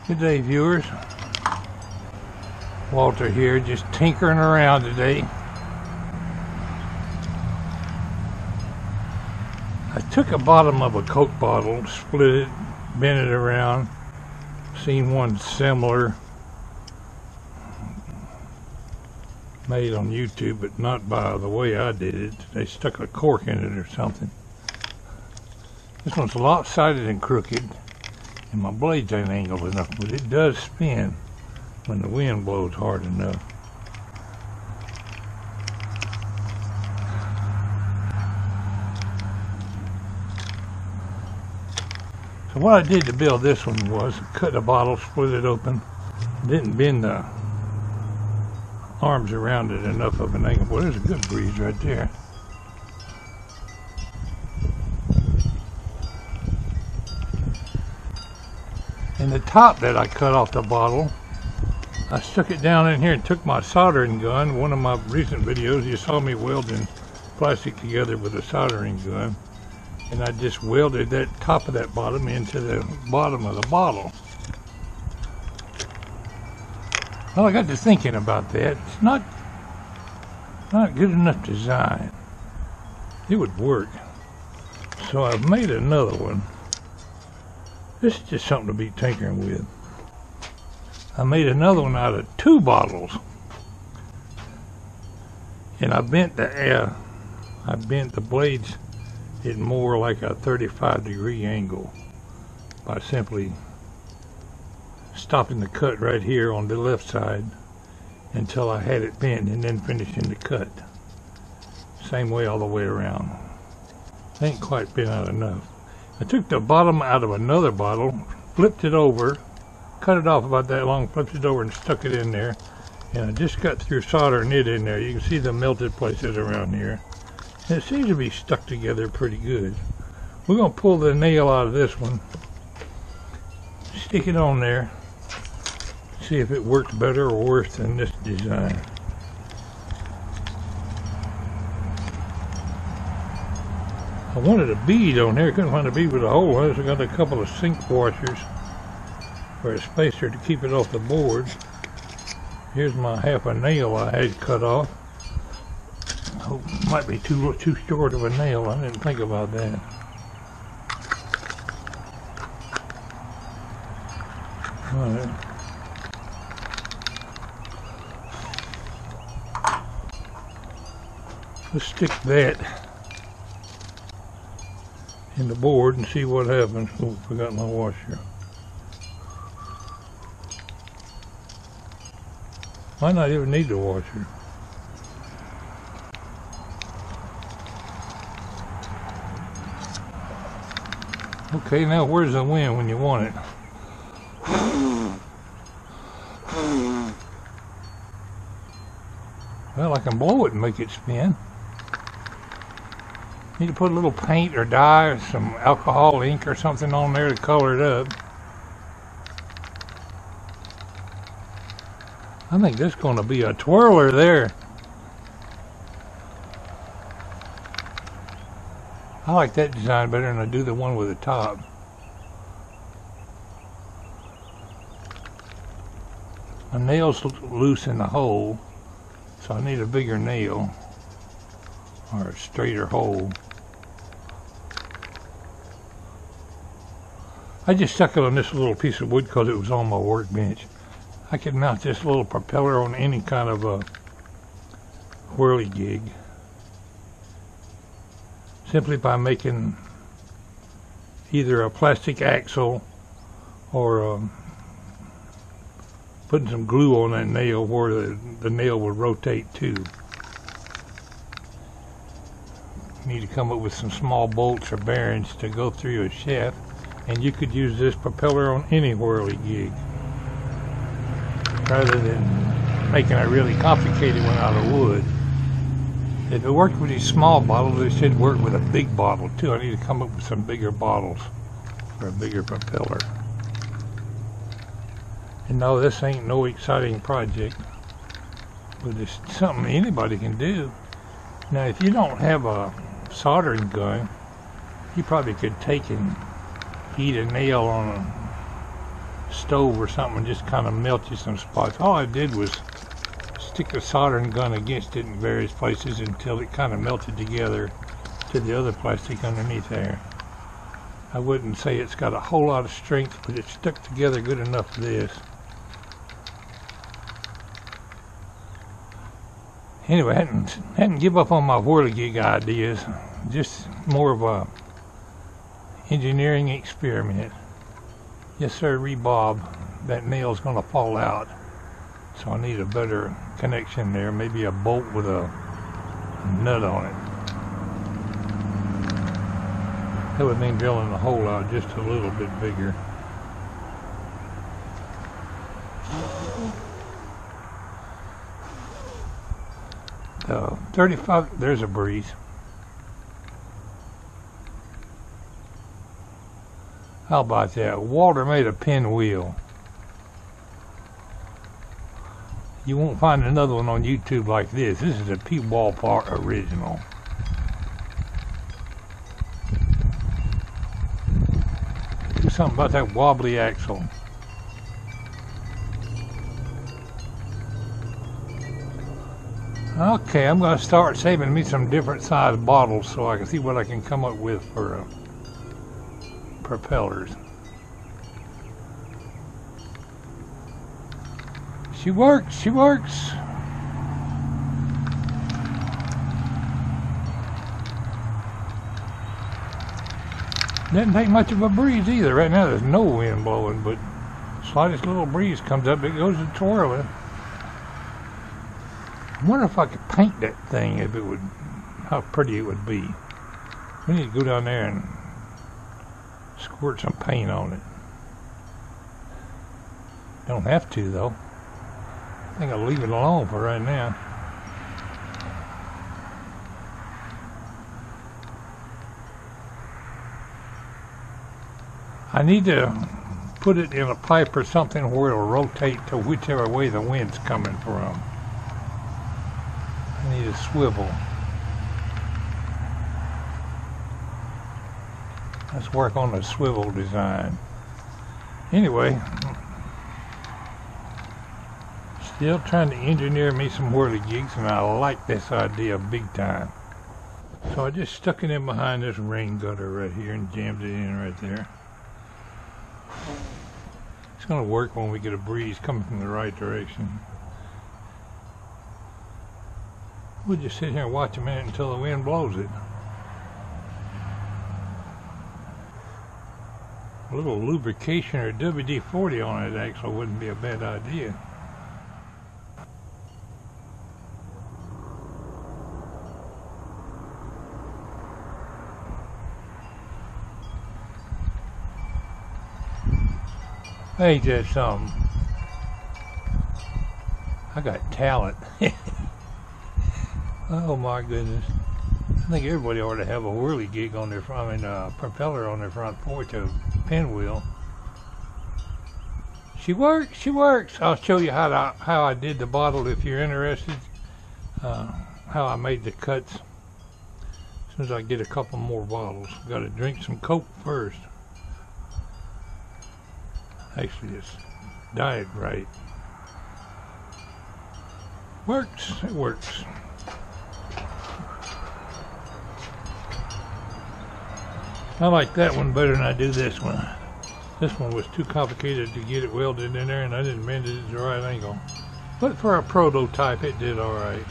Good day, viewers. Walter here, just tinkering around today. I took a bottom of a Coke bottle, split it, bent it around, seen one similar made on YouTube, but not by the way I did it. They stuck a cork in it or something. This one's lopsided and crooked, and my blades ain't angled enough, but it does spin when the wind blows hard enough. So what I did to build this one was cut the bottle, split it open, didn't bend the arms around it enough of an angle. Well, there's a good breeze right there. And the top that I cut off the bottle, I stuck it down in here and took my soldering gun. One of my recent videos, you saw me welding plastic together with a soldering gun. And I just welded that top of that bottom into the bottom of the bottle. Well, I got to thinking about that. It's not good enough design. It would work. So I've made another one. This is just something to be tinkering with. I made another one out of 2 bottles. And I bent the blades at more like a 35-degree angle by simply stopping the cut right here on the left side until I had it bent and then finishing the cut. Same way all the way around. Ain't quite bent out enough. I took the bottom out of another bottle, flipped it over, cut it off about that long, flipped it over and stuck it in there. And I just got through soldering it in there. You can see the melted places around here. And it seems to be stuck together pretty good. We're going to pull the nail out of this one, stick it on there, see if it works better or worse than this design. I wanted a bead on there, couldn't find a bead with a hole in it, so I got a couple of sink washers for a spacer to keep it off the board. Here's my half a nail I had cut off. Oh, might be too short of a nail. I didn't think about that. All right. Let's stick that in the board and see what happens. Oh, forgot my washer. Might not even need the washer. Okay, now where's the wind when you want it? Well, I can blow it and make it spin. Need to put a little paint or dye or some alcohol ink or something on there to color it up. I think this is going to be a twirler there. I like that design better than I do the one with the top. My nail's loose in the hole, so I need a bigger nail or a straighter hole. I just stuck it on this little piece of wood because it was on my workbench. I could mount this little propeller on any kind of a whirligig simply by making either a plastic axle or putting some glue on that nail where the nail would rotate too. You need to come up with some small bolts or bearings to go through a shaft, and you could use this propeller on any whirligig rather than making a really complicated one out of wood. If it worked with these small bottles, it should work with a big bottle too. I need to come up with some bigger bottles for a bigger propeller. And no, this ain't no exciting project, but it's something anybody can do. Now, if you don't have a soldering gun, you probably could take and heat a nail on a stove or something and just kind of melt you some spots. All I did was stick the soldering gun against it in various places until it kind of melted together to the other plastic underneath there. I wouldn't say it's got a whole lot of strength, but it stuck together good enough for this. Anyway, I hadn't give up on my Whirligig ideas. Just more of a engineering experiment. Yes sir, Bob, that nail's gonna fall out. So I need a better connection there, maybe a bolt with a nut on it. That would mean drilling the hole out just a little bit bigger. The 35, there's a breeze. How about that? Walter made a pinwheel. You won't find another one on YouTube like this. This is a Pwalpar original. Do something about that wobbly axle. Okay, I'm going to start saving me some different size bottles so I can see what I can come up with for propellers. She works, she works. Doesn't take much of a breeze either. Right now there's no wind blowing, but slightest little breeze comes up, it goes to twirling. I wonder if I could paint that thing, if it would, how pretty it would be. We need to go down there and squirt some paint on it. Don't have to though. I think I'll leave it alone for right now. I need to put it in a pipe or something where it'll rotate to whichever way the wind's coming from. I need a swivel. Let's work on the swivel design. Anyway, still trying to engineer me some Whirligigs, and I like this idea big time. So I just stuck it in behind this rain gutter right here and jammed it in right there. It's going to work when we get a breeze coming from the right direction. We'll just sit here and watch a minute until the wind blows it. A little lubrication or WD-40 on it actually wouldn't be a bad idea. Ain't that something? I got talent. Oh my goodness. I think everybody ought to have a Whirligig on their front, propeller on their front porch, a pinwheel. She works, she works. I'll show you how I did the bottle if you're interested. How I made the cuts. As soon as I get a couple more bottles. Got to drink some Coke first. Actually, it's Diet Right. Works, it works. I like that one better than I do this one. This one was too complicated to get it welded in there, and I didn't bend it at the right angle. But for a prototype, it did alright.